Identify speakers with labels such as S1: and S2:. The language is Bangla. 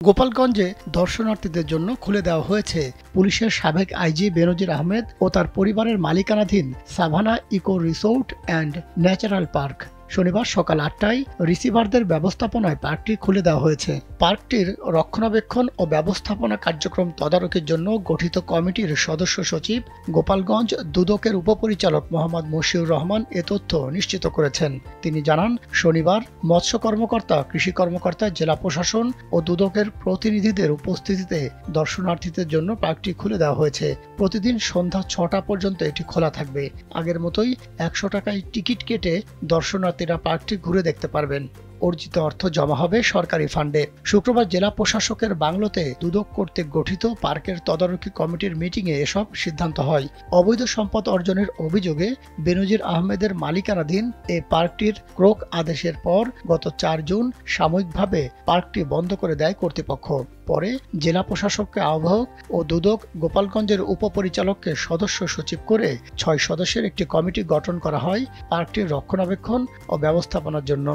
S1: গোপালগঞ্জে দর্শনার্থীদের জন্য খুলে দেওয়া হয়েছে পুলিশের সাবেক আইজি বেনজির আহমেদ ও তার পরিবারের মালিকানাধীন Savanna Eco Resort and Natural Park. শনিবার সকাল ৮টায় রিসিভারদের ব্যবস্থাপনায় পার্কটি খুলে দেওয়া হয়েছে। পার্কটির রক্ষণাবেক্ষণ ও ব্যবস্থাপনা কার্যক্রম তদারকির জন্য গঠিত কমিটির সদস্য সচিব গোপালগঞ্জ দুদকের উপপরিচালক মোহাম্মদ মশিউর রহমান এ তথ্য নিশ্চিত করেছেন। তিনি জানান, শনিবার মৎস্য কর্মকর্তা, কৃষি কর্মকর্তা, জেলা প্রশাসন ও দুদকের প্রতিনিধিদের উপস্থিতিতে দর্শনার্থীদের জন্য পার্কটি খুলে দেওয়া হয়েছে। প্রতিদিন সন্ধ্যা ৬টা পর্যন্ত এটি খোলা থাকবে। আগের মতোই ১০০ টাকায় টিকিট কেটে দর্শনার্থীরা পার্কটি ঘুরে দেখতে পারবেন। অর্জিত অর্থ জমা হবে সরকারি ফান্ডে। শুক্রবার জেলা প্রশাসকের বাংলোতে দুদক কর্তৃক গঠিত পার্কের তদারকি কমিটির মিটিংয়ে এসব সিদ্ধান্ত হয়। অবৈধ সম্পদ অর্জনের অভিযোগে বেনজির আহমেদের মালিকানাধীন এই পার্কটির ক্রোক আদেশের পর গত ৪ জুন সাময়িকভাবে পার্কটি বন্ধ করে দেয় কর্তৃপক্ষ। পরে জেলা প্রশাসককে আহ্বায়ক ও দুদক গোপালগঞ্জের উপপরিচালককে সদস্য সচিব করে ৬ সদস্যের একটি কমিটি গঠন করা হয় পার্কটির রক্ষণাবেক্ষণ ও ব্যবস্থাপনার জন্য।